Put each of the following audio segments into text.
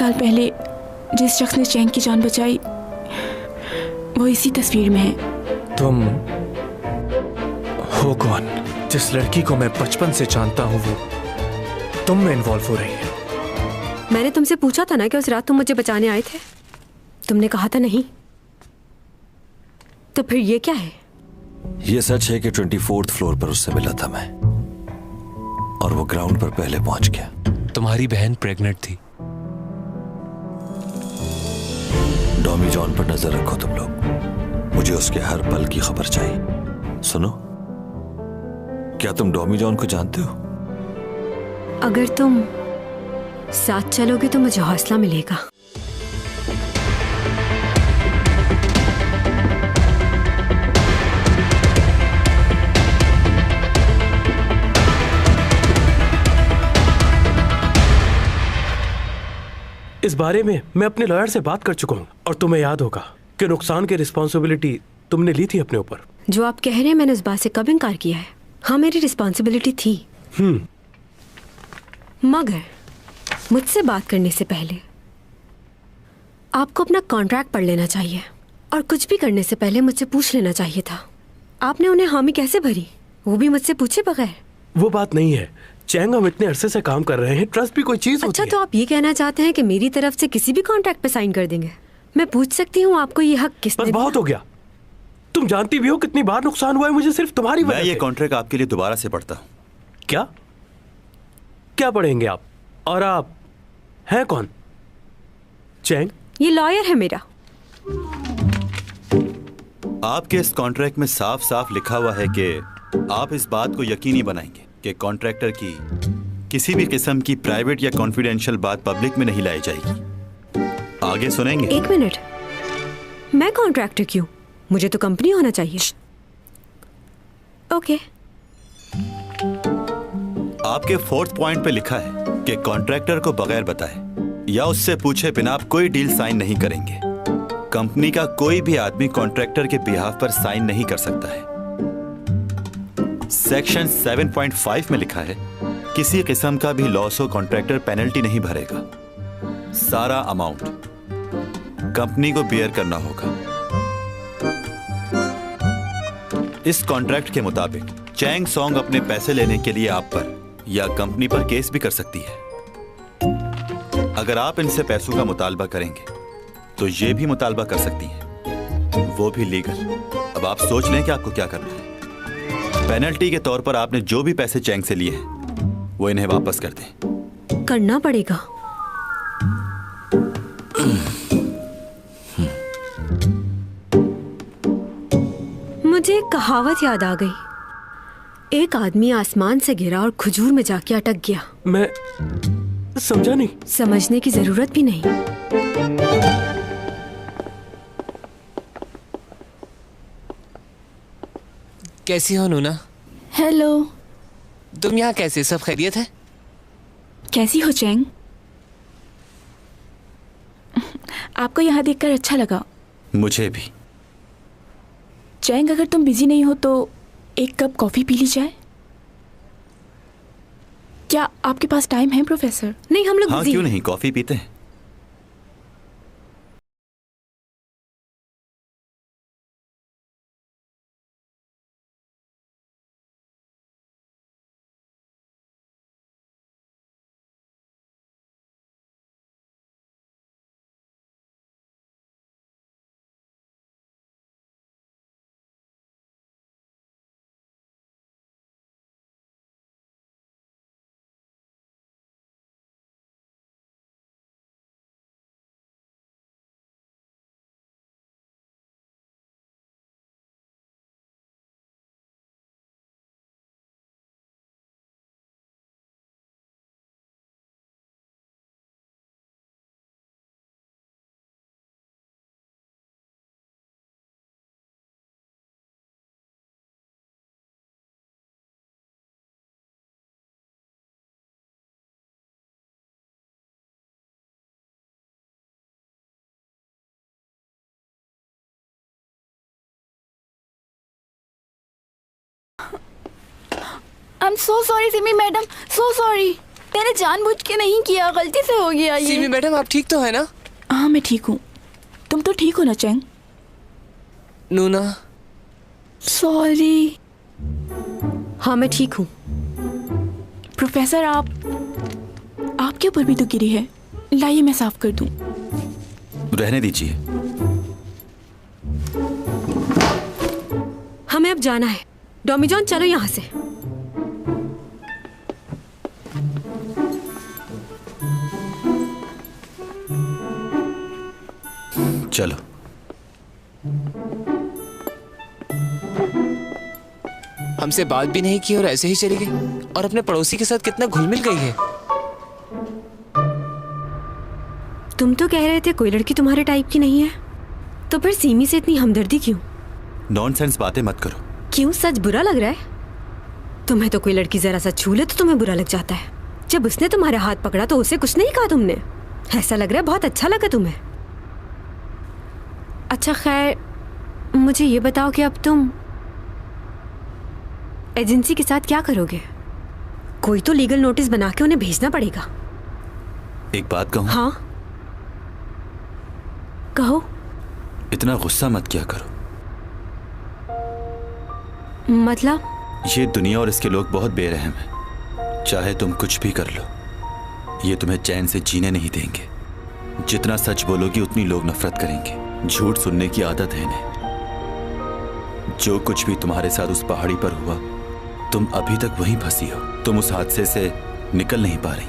साल पहले जिस शख्स ने चैंग की जान बचाई वो इसी तस्वीर में है। तुम हो कौन? जिस लड़की को मैं बचपन से जानता हूँ वो तुम में इन्वॉल्व हो रही है। मैंने तुमसे पूछा था ना कि उस रात तुम मुझे बचाने आए थे, तुमने कहा था नहीं। तो फिर ये क्या है? ये सच है कि 24th फ्लोर पर उससे मिला था मैं, और वो ग्राउंड पर पहले पहुंच गया। तुम्हारी बहन प्रेग्नेंट थी। डॉमी जॉन पर नजर रखो तुम लोग, मुझे उसके हर पल की खबर चाहिए। सुनो, क्या तुम डॉमी जॉन को जानते हो? अगर तुम साथ चलोगे तो मुझे हौसला मिलेगा। इस बारे में मैं अपने लॉयर से बात कर चुका हूँ और तुम्हें याद होगा कि नुकसान की रिस्पॉन्सिबिलिटी तुमने ली थी अपने ऊपर। जो आप कह रहे हैं मैंने उस बात से कब इनकार किया है? हाँ, मेरी रिस्पॉन्सिबिलिटी थी। मगर मुझसे बात करने से पहले आपको अपना कॉन्ट्रैक्ट पढ़ लेना चाहिए, और कुछ भी करने से पहले मुझसे पूछ लेना चाहिए था। आपने उन्हें हामी कैसे भरी, वो भी मुझसे पूछे बगैर? वो बात नहीं है चैंग, हम इतने अरसे से काम कर रहे हैं, ट्रस्ट भी कोई चीज होती अच्छा, है। तो आप ये कहना चाहते हैं कि मेरी तरफ से किसी भी कॉन्ट्रैक्ट पे साइन कर देंगे? मैं पूछ सकती हूँ आपको ये हक किसने बस दिया? बहुत हो गया। तुम जानती भी हो कितनी बार नुकसान हुआ है मुझे सिर्फ तुम्हारी वजह मैं से। ये कॉन्ट्रैक्ट आपके लिए दोबारा से पढ़ता हूँ। क्या क्या पढ़ेंगे आप? और आप हैं कौन? चैंग? ये लॉयर है मेरा। आपके इस कॉन्ट्रैक्ट में साफ साफ लिखा हुआ है कि आप इस बात को यकीनी बनाएंगे कि कॉन्ट्रैक्टर की किसी भी किस्म की प्राइवेट या कॉन्फिडेंशियल बात पब्लिक में नहीं लाई जाएगी। आगे सुनेंगे? एक मिनट, मैं कॉन्ट्रैक्टर क्यों? मुझे तो कंपनी होना चाहिए। ओके। आपके 4th पॉइंट पे लिखा है कि कॉन्ट्रैक्टर को बगैर बताए या उससे पूछे बिना आप कोई डील साइन नहीं करेंगे। कंपनी का कोई भी आदमी कॉन्ट्रैक्टर के बिहाफ पर साइन नहीं कर सकता है। सेक्शन 7.5 में लिखा है किसी किस्म का भी लॉस हो कॉन्ट्रैक्टर पेनल्टी नहीं भरेगा। सारा अमाउंट कंपनी को बेयर करना होगा। इस कॉन्ट्रैक्ट के मुताबिक चैंग सॉन्ग अपने पैसे लेने के लिए आप पर या कंपनी पर केस भी कर सकती है। अगर आप इनसे पैसों का मुतालबा करेंगे तो ये भी मुतालबा कर सकती हैं, वो भी लीगल। अब आप सोच लें कि आपको क्या करना है। पेनल्टी के तौर पर आपने जो भी पैसे चैंग से लिए हैं वो इन्हें वापस कर दें। करना पड़ेगा। मुझे एक कहावत याद आ गई। एक आदमी आसमान से गिरा और खजूर में जाके अटक गया। मैं समझा नहीं। समझने की जरूरत भी नहीं। कैसी हो नूना? हेलो। तुम यहाँ कैसे? सब खैरियत है? कैसी हो चैंग? आपको यहाँ देखकर अच्छा लगा। मुझे भी। चैंग, अगर तुम बिजी नहीं हो तो एक कप कॉफी पी ली जाए? क्या आपके पास टाइम है प्रोफेसर? नहीं, हम लोग हाँ, बिजी क्यों हैं। नहीं, कॉफी पीते हैं। I am so sorry Simi madam, so sorry. मैंने जानबूझ के नहीं किया, गलती से हो गया सीमी ये। मैडम आप ठीक तो है ना? हाँ मैं ठीक हूँ, तुम तो ठीक हो ना चैंग? नूना सॉरी। हाँ मैं ठीक हूँ। प्रोफेसर आपके ऊपर भी तो गिरी है, लाइए मैं साफ कर दूं। रहने दीजिए। हमें अब जाना है। डॉमी जॉन चलो यहाँ से। चलो। हमसे बात भी नहीं की और ऐसे ही चली गई, और अपने पड़ोसी के साथ कितना घुल मिल गई है। तुम तो कह रहे थे कोई लड़की तुम्हारे टाइप की नहीं है, तो फिर सीमी से इतनी हमदर्दी क्यों? नॉनसेंस बातें मत करो। क्यों, सच बुरा लग रहा है? तुम्हें तो कोई लड़की जरा सा छू ले तो तुम्हें बुरा लग जाता है। जब उसने तुम्हारा हाथ पकड़ा तो उसे कुछ नहीं कहा तुमने? ऐसा लग रहा है बहुत अच्छा लगा तुम्हें। अच्छा खैर, मुझे ये बताओ कि अब तुम एजेंसी के साथ क्या करोगे? कोई तो लीगल नोटिस बना के उन्हें भेजना पड़ेगा। एक बात कहूं? हाँ कहो। इतना गुस्सा मत किया करो। मतलब? ये दुनिया और इसके लोग बहुत बेरहम हैं। चाहे तुम कुछ भी कर लो, ये तुम्हें चैन से जीने नहीं देंगे। जितना सच बोलोगी उतनी लोग नफरत करेंगे। झूठ सुनने की आदत है इन्हें। जो कुछ भी तुम्हारे साथ उस पहाड़ी पर हुआ, तुम अभी तक वहीं फंसी हो। तुम उस हादसे से निकल नहीं पा रही।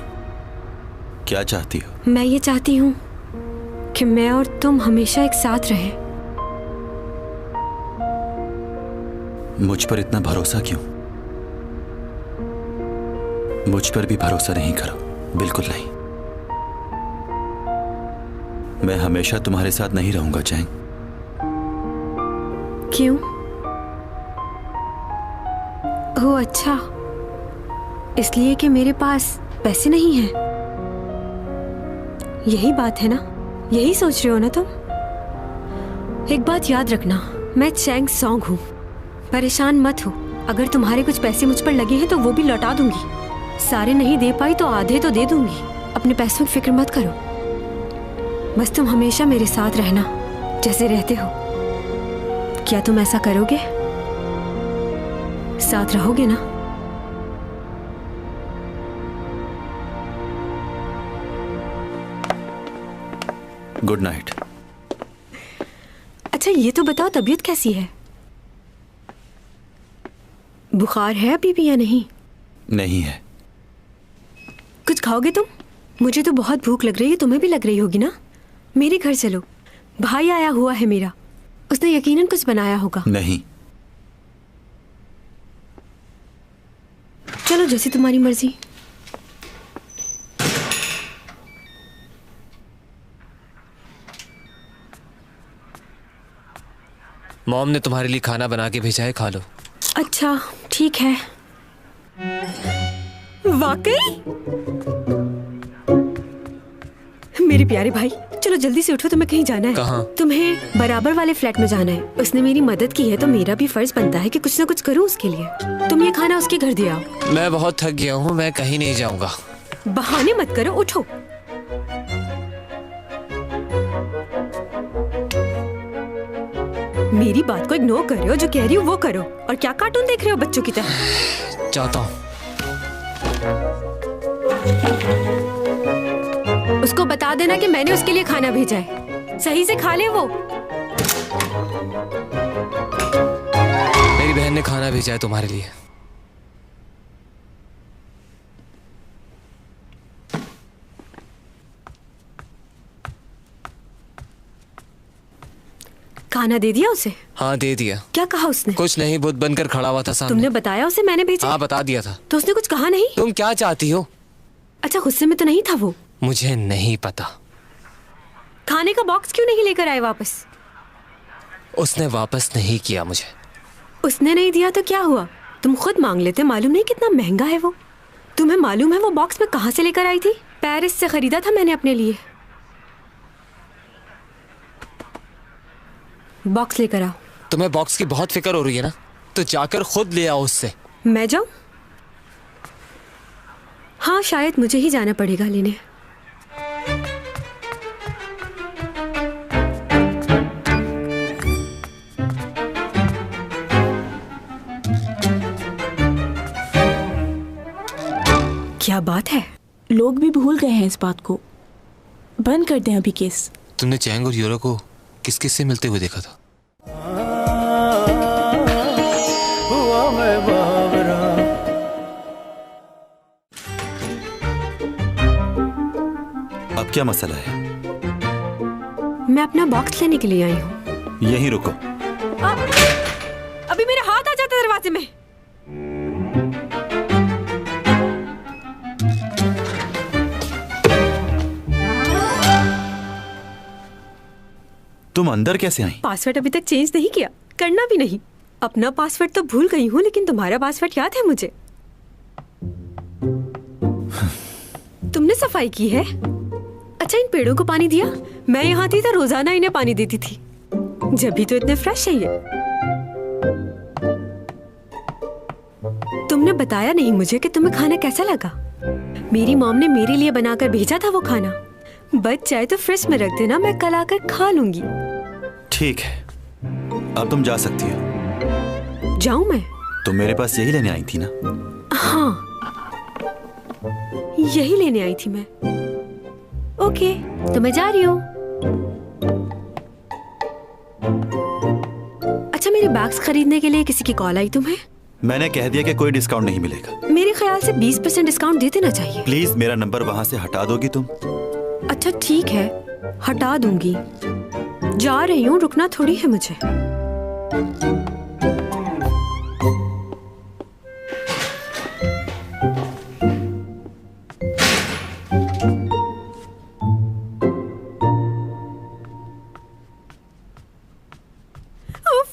क्या चाहती हो? मैं ये चाहती हूँ कि मैं और तुम हमेशा एक साथ रहें। मुझ पर इतना भरोसा क्यों? मुझ पर भी भरोसा नहीं करो, बिल्कुल नहीं। मैं हमेशा तुम्हारे साथ नहीं रहूंगा चैंग। क्यों? ओह अच्छा, इसलिए कि मेरे पास पैसे नहीं हैं। यही बात है ना? यही सोच रहे हो ना तुम? एक बात याद रखना, मैं चैंग सॉन्ग हूँ। परेशान मत हो। अगर तुम्हारे कुछ पैसे मुझ पर लगे हैं तो वो भी लौटा दूंगी। सारे नहीं दे पाई तो आधे तो दे दूंगी। अपने पैसों की फिक्र मत करो। बस तुम हमेशा मेरे साथ रहना जैसे रहते हो। क्या तुम ऐसा करोगे? साथ रहोगे ना? Good night. अच्छा ये तो बताओ, तबीयत कैसी है? बुखार है अभी भी या नहीं? नहीं है। कुछ खाओगे तुम? मुझे तो बहुत भूख लग रही है, तुम्हें भी लग रही होगी ना? मेरे घर चलो, भाई आया हुआ है मेरा, उसने यकीनन कुछ बनाया होगा। नहीं। चलो जैसी तुम्हारी मर्जी। मॉम ने तुम्हारे लिए खाना बना के भेजा है, खा लो। अच्छा ठीक है। वाकई? मेरे प्यारे भाई, चलो जल्दी से उठो, तुम्हें कहीं जाना है। कहाँ? तुम्हें बराबर वाले फ्लैट में जाना है। उसने मेरी मदद की है तो मेरा भी फर्ज बनता है कि कुछ ना कुछ करूं उसके लिए। तुम ये खाना उसके घर दे आओ। मैं बहुत थक गया हूँ, मैं कहीं नहीं जाऊंगा। बहाने मत करो, उठो। मेरी बात को इग्नोर कर रहे हो, जो कह रही हो वो करो। और क्या कार्टून देख रहे हो बच्चों की तरह? चाहता हूँ। उसको बता देना कि मैंने उसके लिए खाना भेजा है, सही से खा ले वो। मेरी बहन ने खाना भेजा है तुम्हारे लिए। खाना दे दिया उसे? हाँ दे दिया। क्या कहा उसने? कुछ नहीं, बुत बनकर खड़ा हुआ था सामने। तुमने बताया उसे मैंने भेजा? हाँ बता दिया था। तो उसने कुछ कहा नहीं? तुम क्या चाहती हो? अच्छा गुस्से में तो नहीं था वो? मुझे नहीं पता। खाने का बॉक्स क्यों नहीं लेकर आए वापस? उसने वापस नहीं किया मुझे। उसने नहीं दिया तो क्या हुआ? तुम खुद मांग लेते। मालूम नहीं कितना महंगा है वो। तुम्हें मालूम है वो बॉक्स में कहाँ से लेकर आई थी? पेरिस से खरीदा था मैंने अपने लिए। बॉक्स लेकर आओ। तुम्हें बॉक्स की बहुत फिक्र हो रही है ना, तो जाकर खुद ले आओ उससे। मैं जाऊं? हाँ, शायद मुझे ही जाना पड़ेगा लेने। क्या बात है? लोग भी भूल गए हैं इस बात को। बंद कर दें अभी केस। तुमने चैंग और यूरा को किस किस से मिलते हुए देखा था? अब क्या मसला है? मैं अपना बॉक्स लेने के लिए आई हूँ। यहीं रुको। अभी मेरा हाथ आ जाता दरवाजे में। तुम अंदर कैसे आई? पासवर्ड अभी तक चेंज नहीं किया, करना भी नहीं। अपना पासवर्ड तो भूल गई हूँ, लेकिन तुम्हारा पासवर्ड याद है मुझे। तुमने सफाई की है? अच्छा, इन पेड़ों को पानी दिया? मैं यहाँ थी तो रोजाना इन्हें पानी देती थी, जब भी तो इतने फ्रेश है ये। तुमने बताया नहीं मुझे कि तुम्हें खाना कैसा लगा। मेरी मॉम ने मेरे लिए बनाकर भेजा था वो खाना। बच जाए तो फ्रिज में रख देना, मैं कल आकर खा लूंगी। ठीक है, अब तुम जा सकती हो। जाऊं मैं? तुम मेरे पास यही लेने आई थी ना? हाँ, यही लेने आई थी मैं। ओके, तो मैं जा रही हूँ। अच्छा, मेरे बैग्स खरीदने के लिए किसी की कॉल आई तुम्हें? मैंने कह दिया कि कोई डिस्काउंट नहीं मिलेगा। मेरे ख्याल से 20% डिस्काउंट दे देना चाहिए। प्लीज मेरा नंबर वहां से हटा दोगी तुम? अच्छा ठीक है, हटा दूंगी। जा रही हूँ, रुकना थोड़ी है मुझे।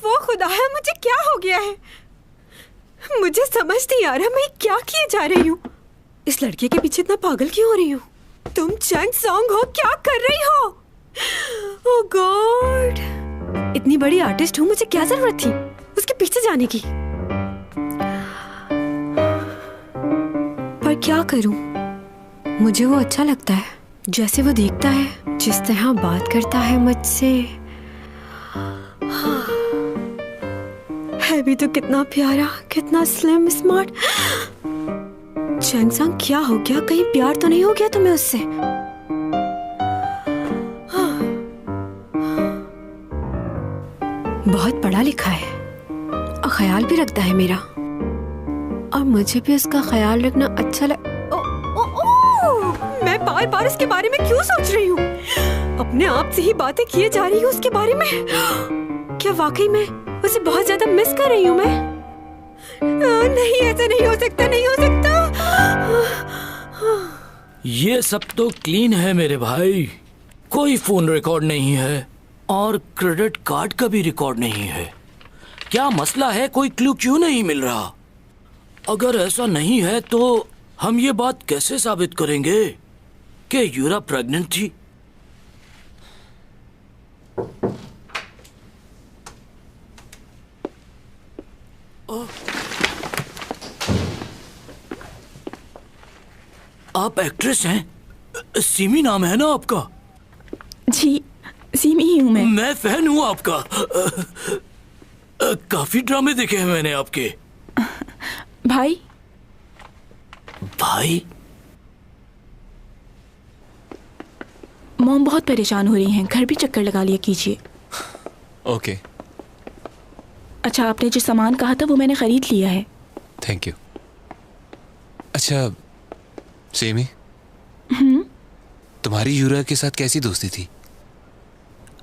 वो खुदाया, मुझे क्या हो गया है? मुझे समझ नहीं आ रहा मैं क्या किए जा रही हूँ। इस लड़के के पीछे इतना पागल क्यों हो रही हूँ? तुम चैंग सॉन्ग हो, क्या कर रही हो? ओह गॉड, इतनी बड़ी आर्टिस्ट हूँ, मुझे क्या जरूरत थी उसके पीछे जाने की? पर क्या करूं? मुझे वो अच्छा लगता है, जैसे वो देखता है, जिस तरह बात करता है मुझसे। है भी तो कितना प्यारा, कितना स्लिम, स्मार्ट। चैंग सॉन्ग, क्या हो गया? कहीं प्यार तो नहीं हो गया तुम्हें उससे? बहुत पढ़ा लिखा है और ख्याल भी रखता है मेरा, और मुझे भी उसका ख्याल रखना अच्छा मैं बार बार उसके बारे में क्यों सोच रही हूँ? अपने आप से ही बातें किए जा रही हूँ उसके बारे में। क्या वाकई में उसे बहुत ज्यादा मिस कर रही हूँ मैं? नहीं, ऐसा नहीं हो सकता, नहीं हो सकता। ये सब तो क्लीन है मेरे भाई, कोई फोन रिकॉर्ड नहीं है और क्रेडिट कार्ड का भी रिकॉर्ड नहीं है। क्या मसला है? कोई क्लू क्यों नहीं मिल रहा? अगर ऐसा नहीं है तो हम ये बात कैसे साबित करेंगे कि यूरा प्रेग्नेंट थी? आप एक्ट्रेस हैं? सिमी नाम है ना आपका? जी, सिमी ही हूँ मैं। मैं फैन हूँ आपका। काफी ड्रामे देखे हैं मैंने आपके। भाई? भाई? मॉम बहुत परेशान हो रही हैं, घर भी चक्कर लगा लिया कीजिए। ओके। अच्छा, आपने जो सामान कहा था वो मैंने खरीद लिया है। Thank you. अच्छा सेमी, तुम्हारी यूरा के साथ कैसी दोस्ती थी?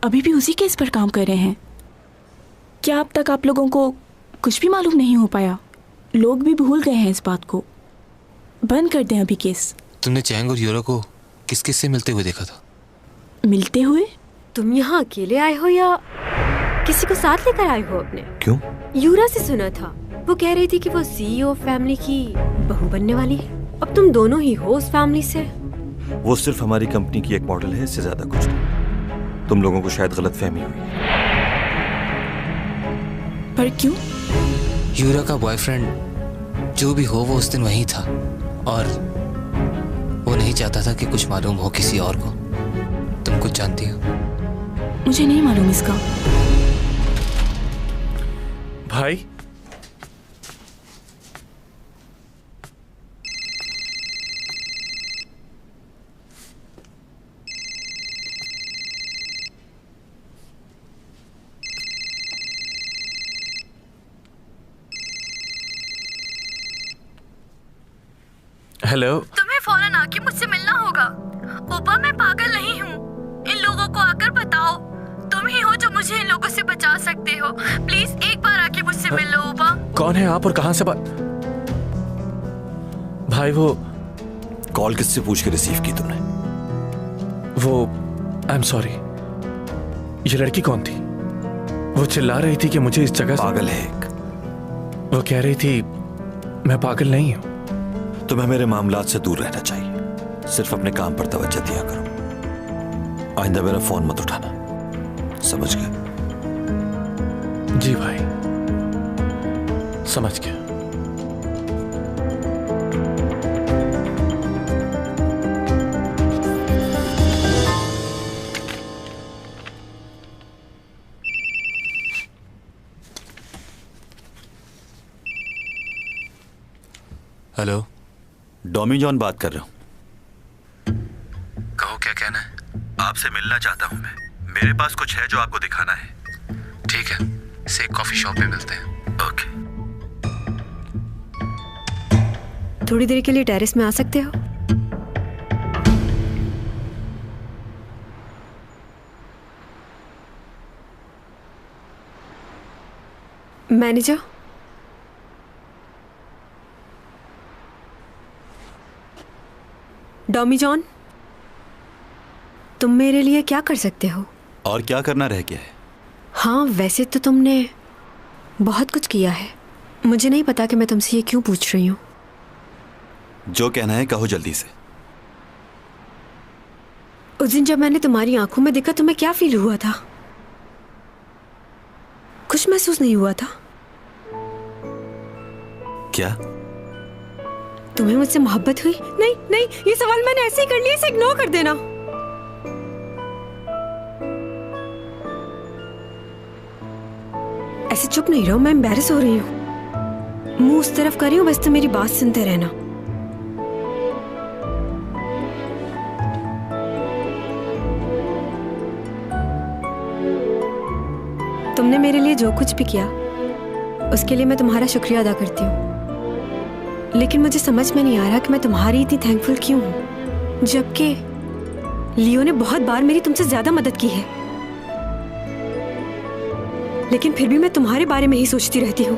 अभी भी उसी केस पर काम कर रहे हैं। क्या अब तक आप लोगों को कुछ भी मालूम नहीं हो पाया? लोग भी भूल गए हैं इस बात को। बंद कर दें अभी केस। तुमने चैंग और यूरा को किस किस से मिलते हुए देखा था? मिलते हुए? तुम यहाँ अकेले आए हो या किसी को साथ लेकर आए हो अपने? क्यों? यूरा से सुना था, वो कह रही थी कि वो सीईओ फैमिली की बहू बनने वाली है। अब तुम दोनों ही हो उस फैमिली से। वो सिर्फ हमारी कंपनी की एक मॉडल है, इससे ज्यादा कुछ नहीं। तुम लोगों को शायद गलतफहमी हुई। पर क्यों? यूरा का बॉयफ्रेंड जो भी हो वो उस दिन वहीं था, और नहीं चाहता था कि कुछ मालूम हो किसी और को। तुम कुछ जानती हो? मुझे नहीं मालूम इसका। भाई, हेलो। तुम्हें फौरन आके मुझसे मिलना होगा। ओपा, मैं पागल नहीं हूँ। इन लोगों को आकर बताओ। तुम ही हो जो मुझे इन लोगों से बचा सकते हो। प्लीज एक बार आके मुझसे मिल लो ओपा। कौन है आप और कहां से बात? भाई, वो कॉल किससे पूछ के रिसीव की तुमने? वो आई एम सॉरी। ये लड़की कौन थी? वो चिल्ला रही थी कि मुझे इस जगह पागल है एक। वो कह रही थी मैं पागल नहीं हूं। तुम्हें मेरे मामलात से दूर रहना चाहिए। सिर्फ अपने काम पर तवज्जो दिया करो। आइंदा मेरा फोन मत उठाना, समझ गए? जी भाई, समझ गया। हेलो, डॉमी जॉन बात कर रहा हूँ। कहो क्या कहना है? आपसे मिलना चाहता हूँ मैं। मेरे पास कुछ है जो आपको दिखाना है। ठीक है, इसे एक कॉफी शॉप में मिलते हैं। ओके। थोड़ी देर के लिए टेरेस में आ सकते हो? मैनेजर, डॉमी जॉन, तुम मेरे लिए क्या कर सकते हो? और क्या करना रह गया है? हाँ, वैसे तो तुमने बहुत कुछ किया है। मुझे नहीं पता कि मैं तुमसे ये क्यों पूछ रही हूँ। जो कहना है कहो जल्दी से। उस दिन जब मैंने तुम्हारी आंखों में देखा, तुम्हें क्या फील हुआ था? कुछ महसूस नहीं हुआ था? क्या? तुम्हें मुझसे मोहब्बत हुई? नहीं नहीं, ये सवाल मैंने ऐसे ही कर लिया, इसे इग्नोर कर देना। ऐसे चुप नहीं रहो, मैं एम्बैरस हो रही हूँ। मुंह उस तरफ कर रही हूँ, बस तुम मेरी बात सुनते रहना। तुमने मेरे लिए जो कुछ भी किया उसके लिए मैं तुम्हारा शुक्रिया अदा करती हूँ, लेकिन मुझे समझ में नहीं आ रहा कि मैं तुम्हारी इतनी थैंकफुल क्यों हूँ, जबकि लियो ने बहुत बार मेरी तुमसे ज्यादा मदद की है। लेकिन फिर भी मैं तुम्हारे बारे में ही सोचती रहती हूँ।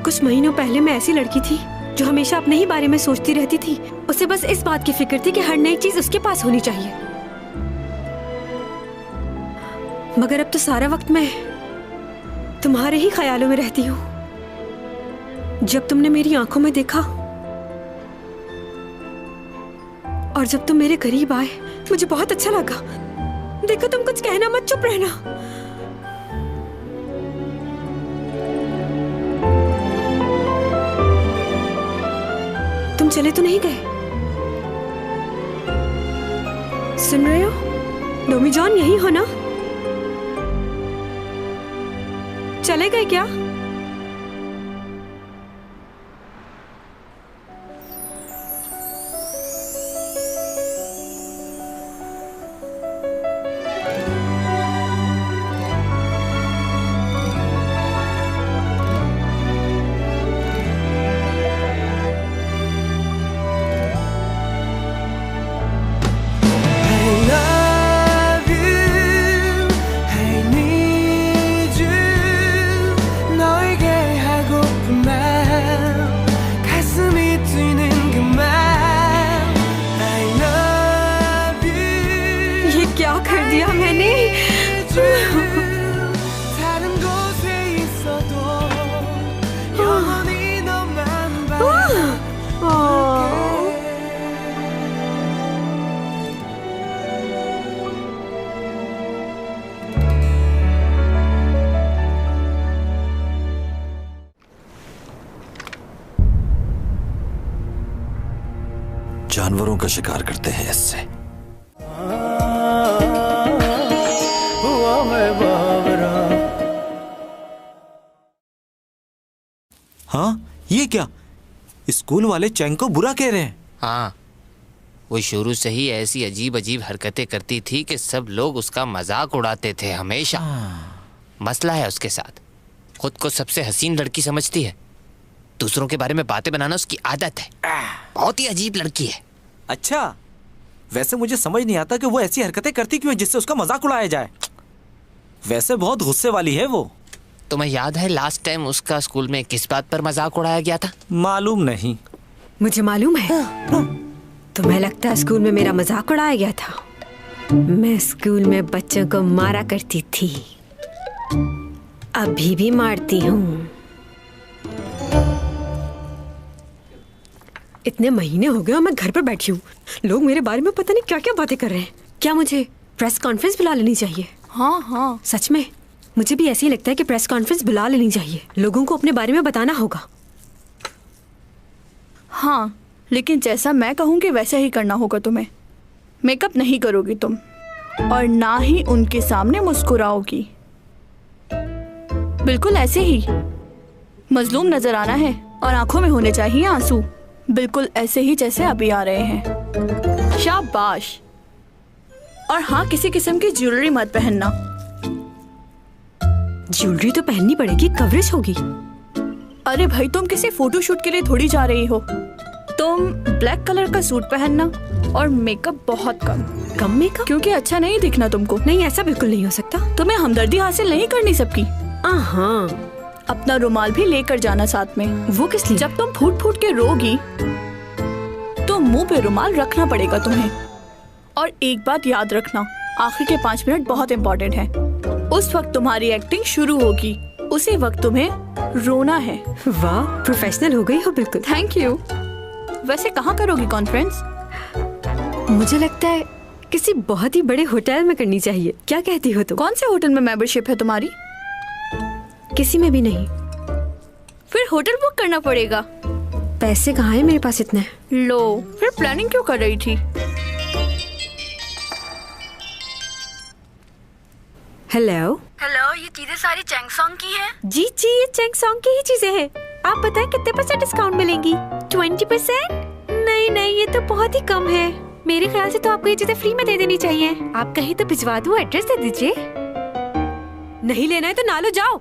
कुछ महीनों पहले मैं ऐसी लड़की थी जो हमेशा अपने ही बारे में सोचती रहती थी। उसे बस इस बात की फिक्र थी कि हर नई चीज उसके पास होनी चाहिए। मगर अब तो सारा वक्त मैं तुम्हारे ही ख्यालों में रहती हूँ। जब तुमने मेरी आंखों में देखा और जब तुम मेरे करीब आए, मुझे बहुत अच्छा लगा। देखो, तुम कुछ कहना मत, चुप रहना। तुम चले तो नहीं गए? सुन रहे हो? डॉमी जॉन, यही हो ना? चले गए क्या? जानवरों का शिकार करते हैं इससे। हाँ, ये क्या? स्कूल वाले चैंग को बुरा कह रहे हैं। हाँ, वो शुरू से ही ऐसी अजीब अजीब हरकतें करती थी कि सब लोग उसका मजाक उड़ाते थे हमेशा। मसला है उसके साथ, खुद को सबसे हसीन लड़की समझती है। दूसरों के बारे में बातें बनाना उसकी आदत है। बहुत ही अजीब लड़की है। अच्छा, वैसे मुझे समझ नहीं आता कि वो ऐसी हरकतें करती क्यों है जिससे उसका मजाक उड़ाया जाए। वैसे बहुत गुस्से वाली है वो। तुम्हें याद है लास्ट टाइम उसका स्कूल में किस बात पर मजाक उड़ाया गया था? मालूम नहीं। मुझे मालूम है। तुम्हें लगता है स्कूल में मेरा मजाक उड़ाया गया था? मैं स्कूल में बच्चों को मारा करती थी, अभी भी मारती हूँ। इतने महीने हो गए और मैं घर पर बैठी हूँ, लोग मेरे बारे में पता नहीं क्या क्या बातें कर रहे हैं। क्या मुझे प्रेस कॉन्फ्रेंस बुला लेनी चाहिए? हाँ, सच में मुझे भी ऐसे ही लगता है कि प्रेस कॉन्फ्रेंस बुला लेनी चाहिए। लोगों को अपने बारे में बताना होगा। हाँ, लेकिन जैसा मैं कहूँगी वैसा ही करना होगा तुम्हें। मेकअप नहीं करोगी तुम, और ना ही उनके सामने मुस्कुराओगी। बिल्कुल ऐसे ही मजलूम नजर आना है, और आंखों में होने चाहिए आंसू, बिल्कुल ऐसे ही जैसे अभी आ रहे हैं। शाबाश। और हाँ, किसी किस्म की ज्वेलरी मत पहनना। ज्वेलरी तो पहननी पड़ेगी, कवरेज होगी। अरे भाई, तुम किसी फोटोशूट के लिए थोड़ी जा रही हो। तुम ब्लैक कलर का सूट पहनना, और मेकअप बहुत कम मेकअप, क्योंकि अच्छा नहीं दिखना तुमको। नहीं, ऐसा बिल्कुल नहीं हो सकता। तुम्हें हमदर्दी हासिल नहीं करनी सबकी। हाँ, अपना रुमाल भी लेकर जाना साथ में। वो किस लिए? जब तुम फूट फूट के रोगी तो मुंह पे रुमाल रखना पड़ेगा तुम्हें। और एक बात याद रखना, आखिर के 5 मिनट बहुत इम्पोर्टेंट है। उस वक्त तुम्हारी एक्टिंग शुरू होगी, उसी वक्त तुम्हें रोना है। वाह, प्रोफेशनल हो गई हो बिल्कुल। Thank you. वैसे कहाँ करोगी कॉन्फ्रेंस? मुझे लगता है किसी बहुत ही बड़े होटल में करनी चाहिए। क्या कहती हो तुम? कौन से होटल में मेंबरशिप है तुम्हारी? किसी में भी नहीं। फिर होटल बुक करना पड़ेगा। पैसे कहाँ है मेरे पास इतने? लो, फिर प्लानिंग क्यों कर रही थी? हेलो, ये चीजें सारी चैंग सॉन्ग की हैं? जी, ये चैंग सॉन्ग की ही चीजें हैं। आप बताएं कितने % डिस्काउंट मिलेंगी? 20%? नहीं, ये तो बहुत ही कम है। मेरे ख्याल से तो आपको ये चीजें फ्री में दे देनी चाहिए। आप कहीं तो भिजवा दूं, एड्रेस दे दीजिए। नहीं लेना है तो ना लो, जाओ।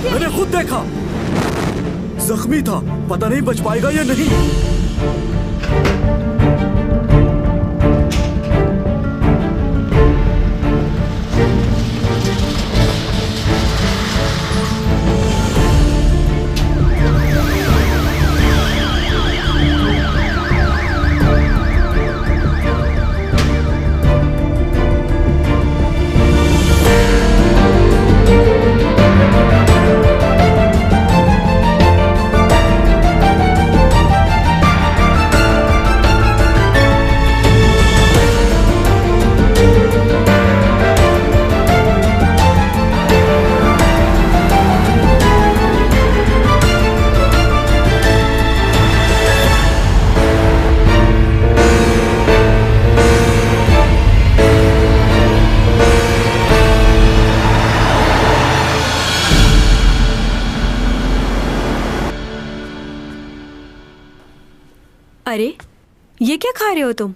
मैंने खुद देखा, जख्मी था, पता नहीं बच पाएगा या नहीं। अरे, ये क्या खा रहे हो तुम?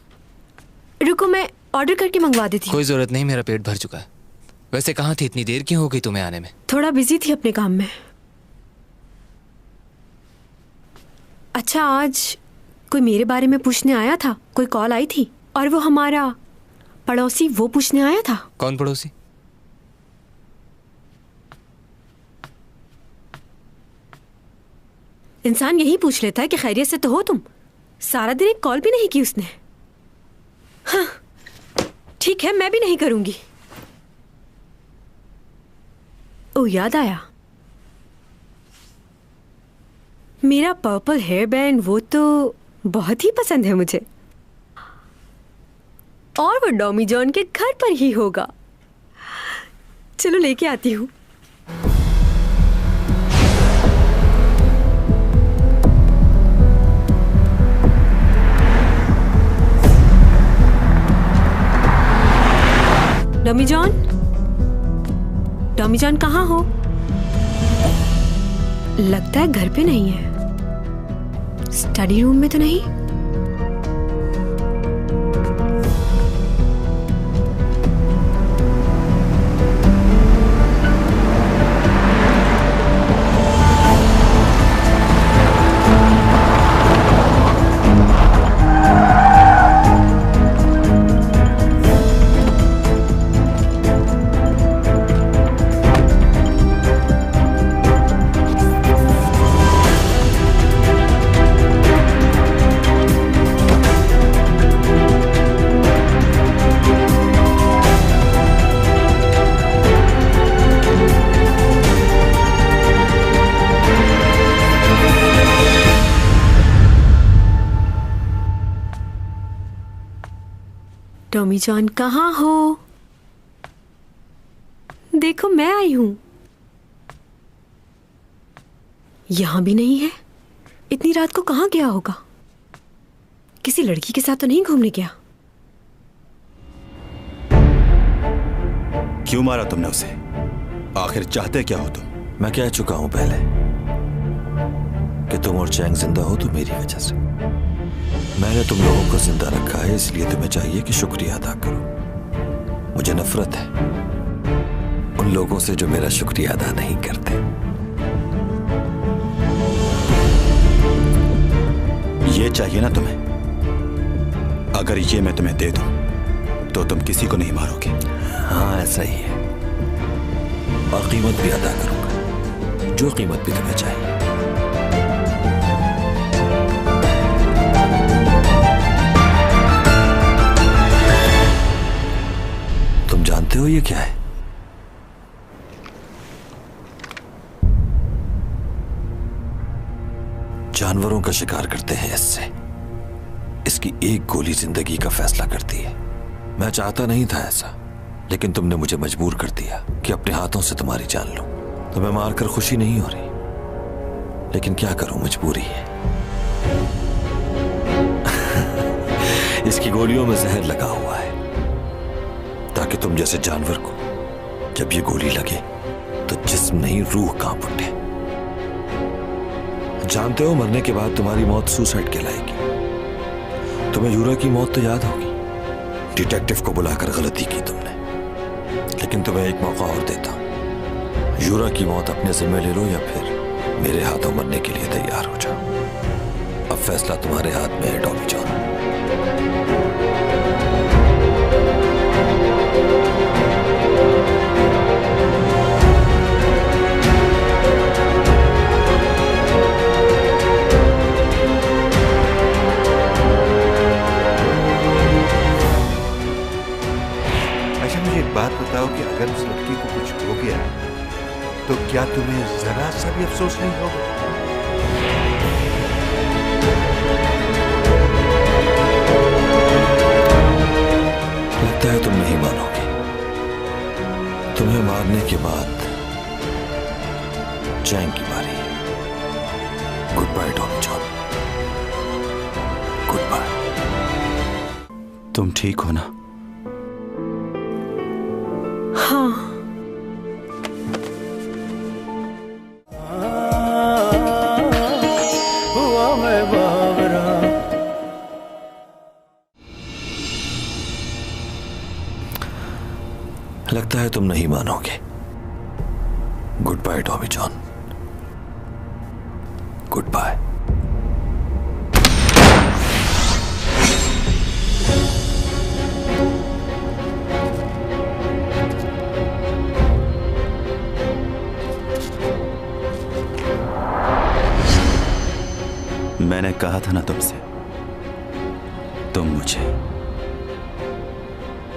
रुको, मैं ऑर्डर करके मंगवा देती हूँ। कोई जरूरत नहीं, मेरा पेट भर चुका है। वैसे कहाँ थी, इतनी देर क्यों हो गई तुम्हें आने में? थोड़ा बिजी थी अपने काम में। अच्छा, आज कोई मेरे बारे में पूछने आया था? कोई कॉल आई थी? और वो हमारा पड़ोसी, वो पूछने आया था? कौन पड़ोसी? इंसान यही पूछ लेता है कि खैरियत से तो हो तुम। सारा दिन एक कॉल भी नहीं की उसने। हाँ ठीक है, मैं भी नहीं करूंगी। ओ याद आया, मेरा पर्पल हेयर बैंड, वो तो बहुत ही पसंद है मुझे। और वो डॉमी जॉन के घर पर ही होगा। चलो लेके आती हूँ। डॉमी जॉन, डॉमी जॉन कहाँ हो? लगता है घर पे नहीं है। स्टडी रूम में तो नहीं? टॉमी जॉन कहाँ हो? देखो मैं आई हूं। यहां भी नहीं है। इतनी रात को कहाँ गया होगा? किसी लड़की के साथ तो नहीं घूमने गया? क्यों मारा तुमने उसे? आखिर चाहते क्या हो तुम? मैं कह चुका हूं पहले कि तुम और चैंग जिंदा हो तो मेरी वजह से। मैंने तुम लोगों को जिंदा रखा है, इसलिए तुम्हें चाहिए कि शुक्रिया अदा करो। मुझे नफरत है उन लोगों से जो मेरा शुक्रिया अदा नहीं करते। ये चाहिए ना तुम्हें? अगर ये मैं तुम्हें दे दूं तो तुम किसी को नहीं मारोगे। हाँ ऐसा ही है, और कीमत भी अदा करूंगा, जो कीमत भी तुम्हें चाहिए। तुम जानते हो ये क्या है? जानवरों का शिकार करते हैं इससे। इसकी एक गोली जिंदगी का फैसला करती है। मैं चाहता नहीं था ऐसा, लेकिन तुमने मुझे मजबूर कर दिया कि अपने हाथों से तुम्हारी जान लूं। तुम्हें मारकर खुशी नहीं हो रही, लेकिन क्या करूं, मजबूरी है। इसकी गोलियों में जहर लगा हुआ है, ताकि तुम जैसे जानवर को जब ये गोली लगे तो जिस्म नहीं रूह कांप उठे। जानते हो, मरने के बाद तुम्हारी मौत सुसाइड कहलाएगी। तुम्हें यूरा की मौत तो याद होगी। डिटेक्टिव को बुलाकर गलती की तुमने, लेकिन तुम्हें एक मौका और देता हूं। यूरा की मौत अपने जिम्मे ले लो या फिर मेरे हाथों मरने के लिए तैयार हो जाओ। अब फैसला तुम्हारे हाथ में है डॉमी जॉन। बात बताओ कि अगर उस लड़की को कुछ हो गया तो क्या तुम्हें जरा सा भी अफसोस नहीं होगा? लगता है तुम नहीं मानोगे। तुम्हें मारने के बाद चैंग की बारी है। Goodbye Tommy John, goodbye. तुम ठीक हो ना? हाँ। हुआ मैं बावरा। लगता है तुम नहीं मानोगे। Goodbye Tommy John, goodbye. मैंने कहा था ना तुमसे, तुम मुझे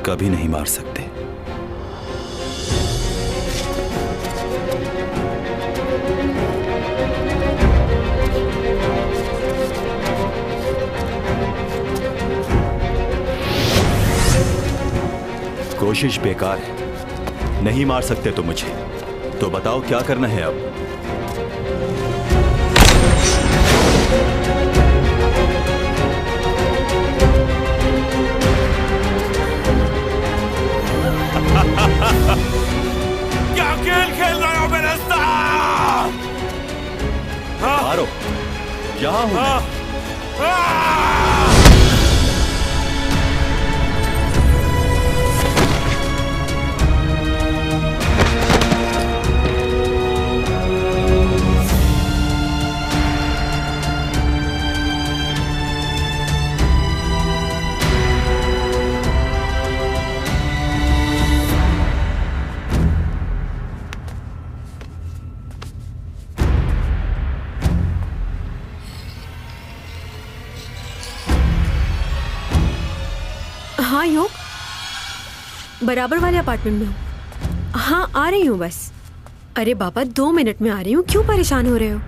कभी नहीं मार सकते। कोशिश बेकार है, नहीं मार सकते तो मुझे। तो बताओ क्या करना है अब? क्या खेल खेल रहे हो मेरे साथ? मारो, यहां हूं मैं। हाँ योग, बराबर वाले अपार्टमेंट में हूँ। हाँ आ रही हूँ बस। अरे बाबा 2 मिनट में आ रही हूँ, क्यों परेशान हो रहे हो?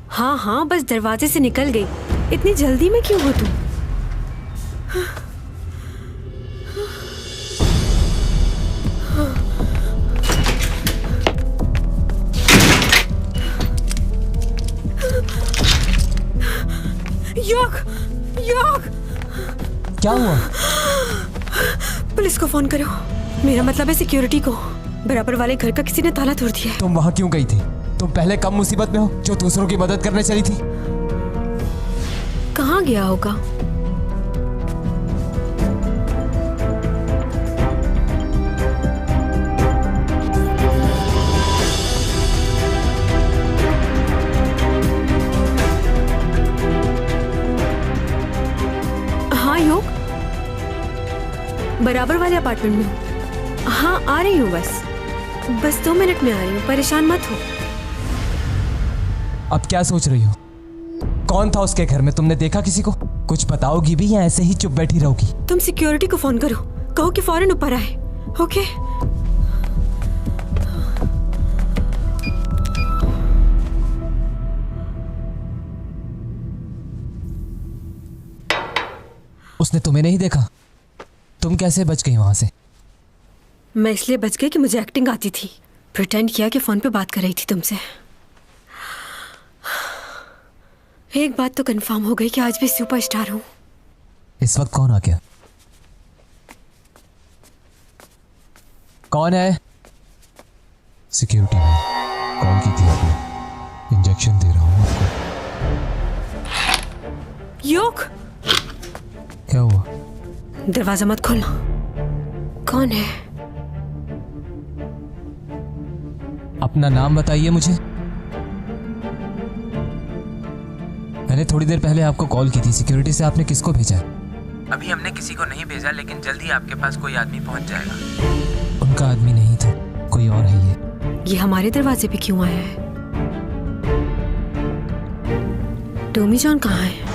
हाँ हाँ बस दरवाजे से निकल गई, इतनी जल्दी में क्यों हो तुम? योग, योग क्या हुआ? पुलिस को फोन करो। मेरा मतलब है सिक्योरिटी को। बराबर वाले घर का किसी ने ताला तोड़ दिया है। तुम वहां क्यों गई थी? तुम पहले कम मुसीबत में हो जो दूसरों की मदद करने चली थी। कहाँ गया होगा? हाँ योग, बराबर वाले अपार्टमेंट में हूँ। हाँ आ रही हूँ बस 2 मिनट में आ रही हूँ, परेशान मत हो। अब क्या सोच रही हो? कौन था उसके घर में? तुमने देखा किसी को? कुछ बताओगी भी या ऐसे ही चुप बैठी रहोगी? तुम सिक्योरिटी को फोन करो, कहो कि फौरन ऊपर आए। ओके? उसने तुम्हें नहीं देखा? तुम कैसे बच गई वहां से? मैं इसलिए बच गई कि मुझे एक्टिंग आती थी। प्रिटेंड किया कि फोन पे बात कर रही थी तुमसे। एक बात तो कंफर्म हो गई कि आज भी सुपरस्टार हूँ। इस वक्त कौन आ गया? कौन है? सिक्योरिटी में कॉल की थी आपने। इंजेक्शन दे रहा हूँ आपको। योग, क्या हुआ? दरवाजा मत खोलना। कौन है? अपना नाम बताइए मुझे। मैंने थोड़ी देर पहले आपको कॉल की थी। सिक्योरिटी से आपने किसको भेजा है? अभी हमने किसी को नहीं भेजा, लेकिन जल्दी आपके पास कोई आदमी पहुंच जाएगा। उनका आदमी नहीं था, कोई और है ये। हमारे दरवाजे पे क्यों आया है? टॉमी जॉन कहाँ है?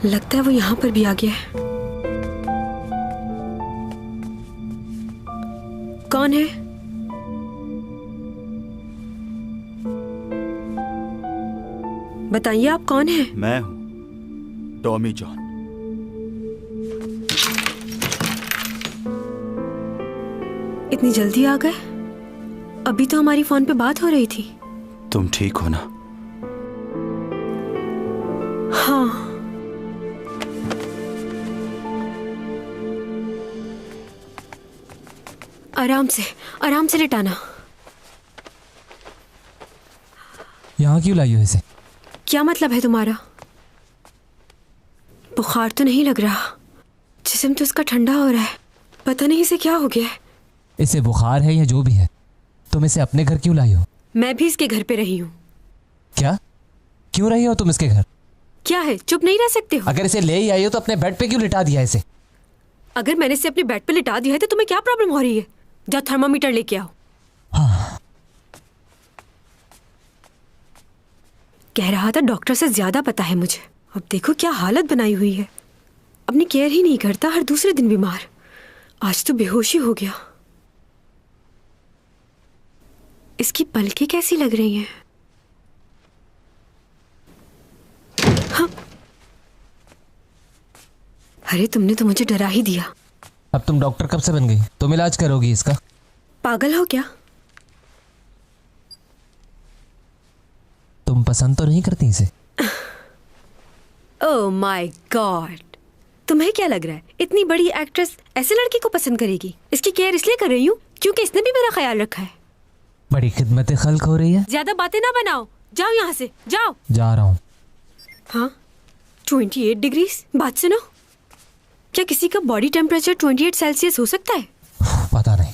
लगता है वो यहाँ पर भी आ गया है। कौन है? बताइए आप कौन है? मैं हूं टॉमी जॉन। इतनी जल्दी आ गए? अभी तो हमारी फोन पे बात हो रही थी। तुम ठीक हो ना? हाँ। आराम से लेटाना। यहाँ क्यों लाई हो इसे? क्या मतलब है तुम्हारा? बुखार तो नहीं लग रहा, जिस्म तो उसका ठंडा हो रहा है, पता नहीं इसे क्या हो गया है। इसे बुखार है या जो भी है, तुम इसे अपने घर क्यों लाई हो? मैं भी इसके घर पे रही हूँ। क्या? क्यों रही हो तुम इसके घर? क्या है, चुप नहीं रह सकते हो? अगर इसे ले ही आई हो तो अपने बेड पे क्यों लिटा दिया इसे? अगर मैंने इसे अपने बेड पे लिटा दिया है तो तुम्हें क्या प्रॉब्लम हो रही है? जाओ थर्मामीटर लेके आओ। हाँ। कह रहा था डॉक्टर से ज्यादा पता है मुझे। अब देखो क्या हालत बनाई हुई है, अपनी केयर ही नहीं करता, हर दूसरे दिन बीमार। आज तो बेहोशी हो गया। इसकी पलकें कैसी लग रही हैं? हाँ। अरे तुमने तो मुझे डरा ही दिया। अब तुम डॉक्टर कब से बन गई? तुम इलाज करोगी इसका? पागल हो क्या? तुम पसंद तो नहीं करती इसे? ओह माय गॉड, तुम्हें क्या लग रहा है इतनी बड़ी एक्ट्रेस ऐसे लड़की को पसंद करेगी? इसकी केयर इसलिए कर रही हूँ क्योंकि इसने भी मेरा ख्याल रखा है। बड़ी खिदमत खल्क हो रही है। ज्यादा बातें ना बनाओ, जाओ यहाँ से, जाओ। जा रहा हूँ। हाँ 28 डिग्रीज? बात सुनो, क्या किसी का बॉडी टेम्परेचर 28 सेल्सियस हो सकता है? पता नहीं।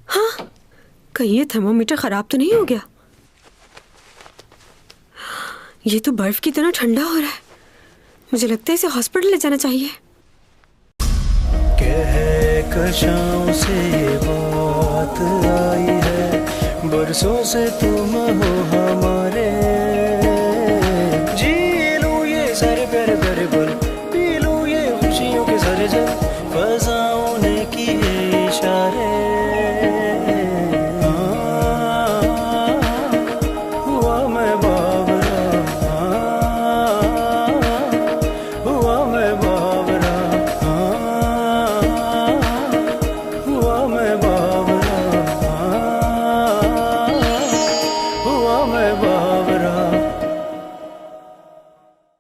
हाँ, कहीं ये थर्मोमीटर खराब तो नहीं हो गया? ये तो बर्फ की तरह ठंडा हो रहा है। मुझे लगता है इसे हॉस्पिटल ले जाना चाहिए। कहकशां से ये बात आई है, बरसों से तुम हो हमारे।